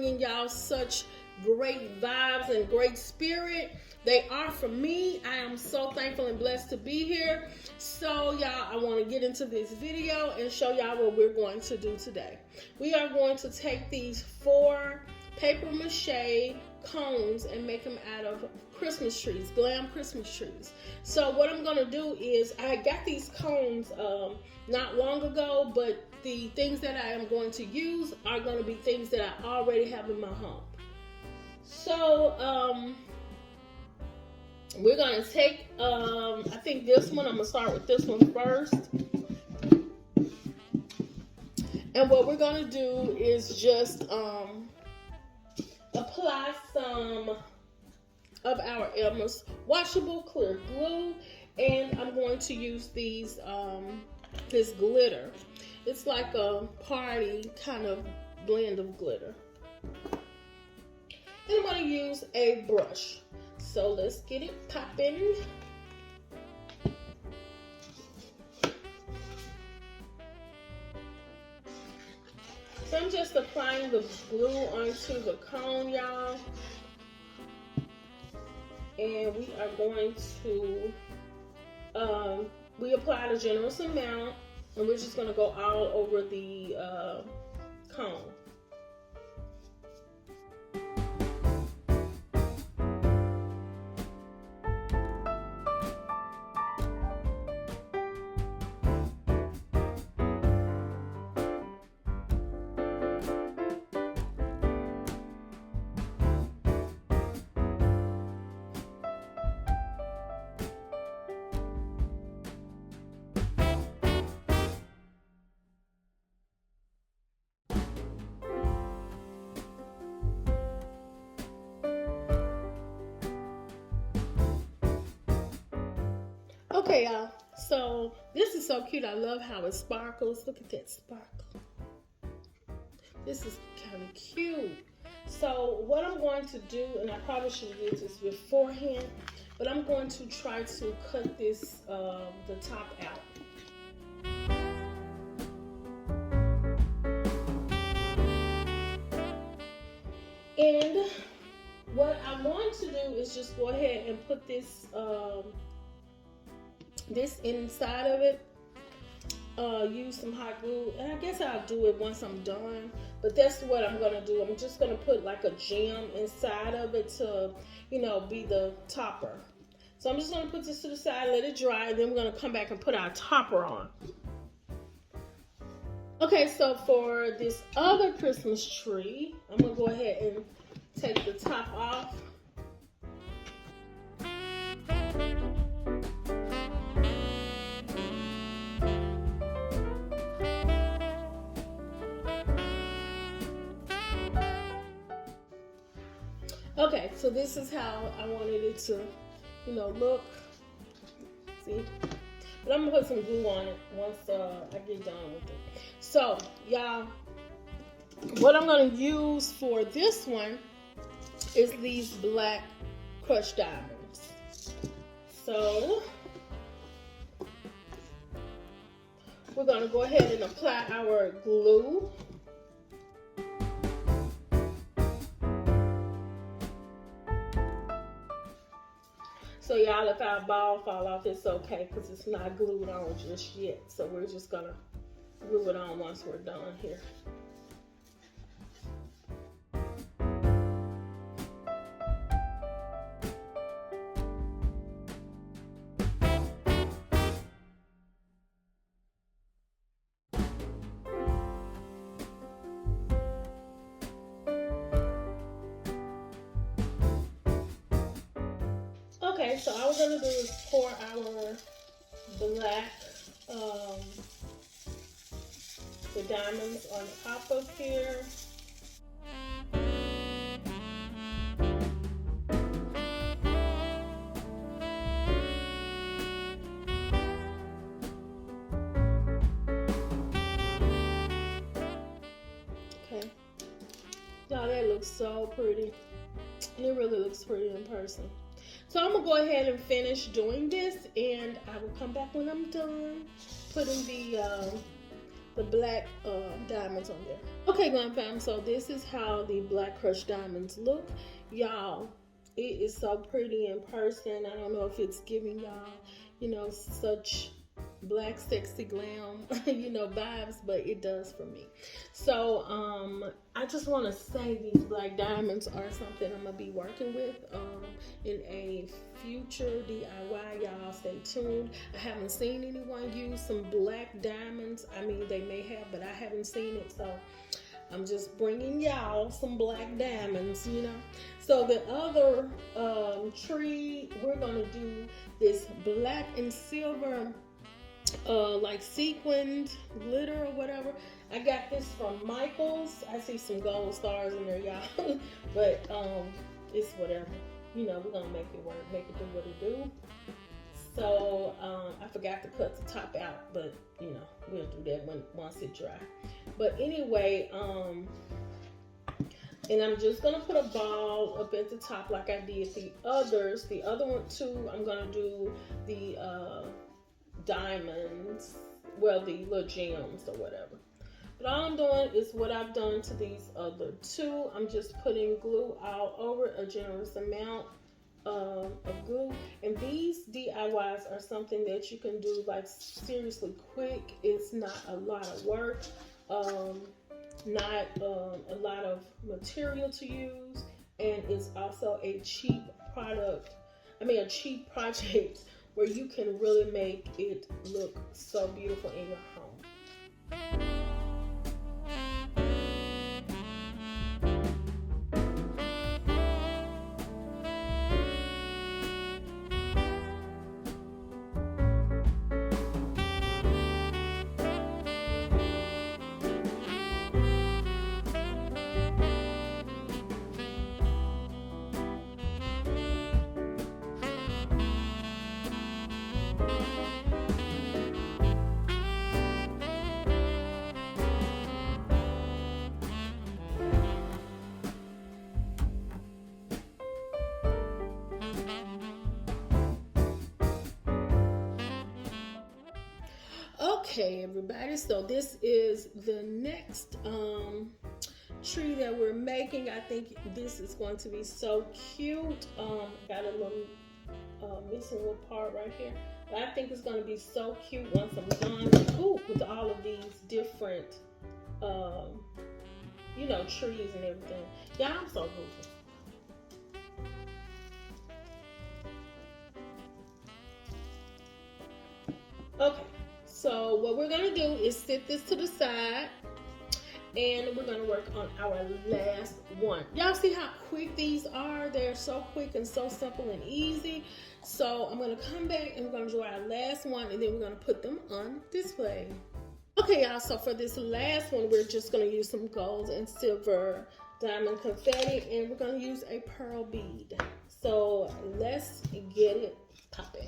bringing y'all such great vibes and great spirit. They are for me. I am so thankful and blessed to be here. So y'all, I want to get into this video and show y'all what we're going to do today. We are going to take these 4 paper mache cones and make them out of Christmas trees, Glam Christmas trees. So what I'm going to do is, I got these cones not long ago, but the things that I am going to use are going to be things that I already have in my home. So we're going to take, I think this one, I'm going to start with this one first. And what we're going to do is just apply some of our Elmer's washable clear glue, and I'm going to use these this glitter. It's like a party kind of blend of glitter. And I'm going to use a brush. So let's get it popping. So I'm just applying the glue onto the cone, y'all. And we are going to, we applied a generous amount, and we're just going to go all over the cone. Okay, y'all, so this is so cute. I love how it sparkles. Look at that sparkle. This is kind of cute. So what I'm going to do, and I probably should have did this beforehand, but I'm going to try to cut this, the top out. And what I want to do is just go ahead and put this this inside of it, use some hot glue, and I guess I'll do it once I'm done, but that's what I'm gonna do. I'm just gonna put like a gem inside of it to, you know, be the topper. So I'm just gonna put this to the side, let it dry, and then we're gonna come back and put our topper on. Okay, so for this other Christmas tree, I'm gonna go ahead and take the top off. Okay, so this is how I wanted it to, you know, look. See? But I'm gonna put some glue on it once I get done with it. So, y'all, what I'm gonna use for this one is these black crushed diamonds. So, we're gonna go ahead and apply our glue. So y'all, if our ball fall off, it's okay because it's not glued on just yet. So we're just gonna glue it on once we're done here. Okay, so all we're gonna do is pour our black, the diamonds on top of here. Okay, y'all, that looks so pretty. It really looks pretty in person. So I'm gonna go ahead and finish doing this, and I will come back when I'm done putting the the black diamonds on there. Okay, Glam fam, so this is how the black crushed diamonds look. Y'all, it is so pretty in person. I don't know if it's giving y'all, you know, such black sexy glam you know, vibes, but it does for me. So I just want to say these black diamonds are something I'm gonna be working with in a future DIY. Y'all stay tuned. I haven't seen anyone use some black diamonds. I mean, they may have, but I haven't seen it, so I'm just bringing y'all some black diamonds, you know. So the other tree, we're gonna do this black and silver like sequined glitter or whatever. I got this from Michael's. I see some gold stars in there, y'all. But it's whatever. You know, we're gonna make it work, make it do what it do. So I forgot to cut the top out, but you know, we'll do that once it dry. But anyway, and I'm just gonna put a ball up at the top like I did the others. The other one too, I'm gonna do the diamonds, well, the little gems or whatever. But all I'm doing is what I've done to these other two. I'm just putting glue all over, a generous amount of glue. And these DIYs are something that you can do like seriously quick. It's not a lot of work, not a lot of material to use, and it's also a cheap product. I mean, a cheap project where you can really make it look so beautiful in your home. Okay, everybody, so this is the next tree that we're making. I think this is going to be so cute. Got a little missing little part right here, but I think it's going to be so cute once I'm done with all of these different you know, trees and everything. Yeah, I'm so goofy. Okay, so what we're gonna do is set this to the side, and we're gonna work on our last one. Y'all see how quick these are? They're so quick and so simple and easy. So I'm gonna come back and we're gonna do our last one, and then we're gonna put them on display. Okay, y'all, so for this last one, we're just gonna use some gold and silver diamond confetti, and we're gonna use a pearl bead. So let's get it popping.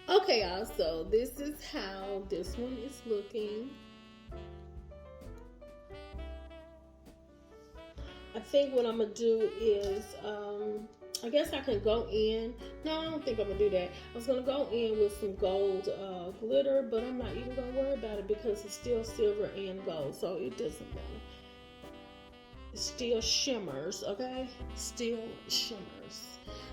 Okay, y'all, so this is how this one is looking. I think what I'm gonna do is I guess I could go in. No, I don't think I'm gonna do that. I was gonna go in with some gold glitter, but I'm not even gonna worry about it because it's still silver and gold, so it doesn't matter. It still shimmers, okay? Still shimmers.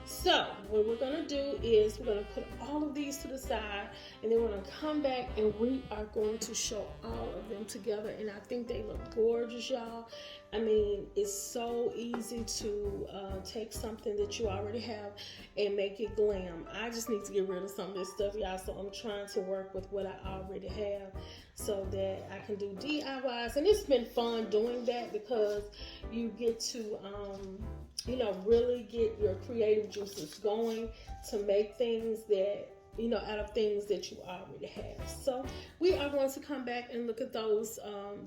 So what we're gonna do is we're gonna put all of these to the side, and then we're gonna come back and we are going to show all of them together. And I think they look gorgeous, y'all. I mean, it's so easy to take something that you already have and make it glam. I just need to get rid of some of this stuff, y'all, so I'm trying to work with what I already have so that I can do DIYs. And it's been fun doing that because you get to you know, really get your creative juices going to make things that, you know, out of things that you already have. So we are going to come back and look at those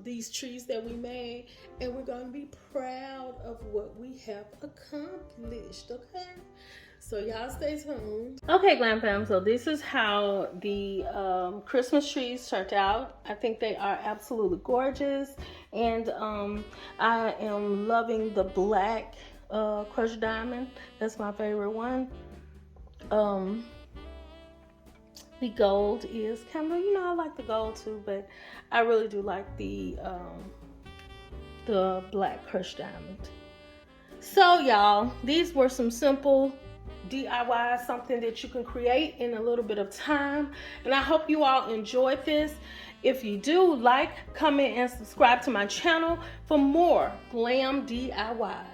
these trees that we made, and we're going to be proud of what we have accomplished. Okay, so y'all stay tuned. Okay, Glam Fam, so this is how the Christmas trees turned out. I think they are absolutely gorgeous, and I am loving the black crushed diamond. That's my favorite one. The gold is kind of, you know, I like the gold too, but I really do like the black crushed diamond. So y'all, these were some simple DIYs, something that you can create in a little bit of time, and I hope you all enjoyed this. If you do, like, comment, and subscribe to my channel for more glam DIYs.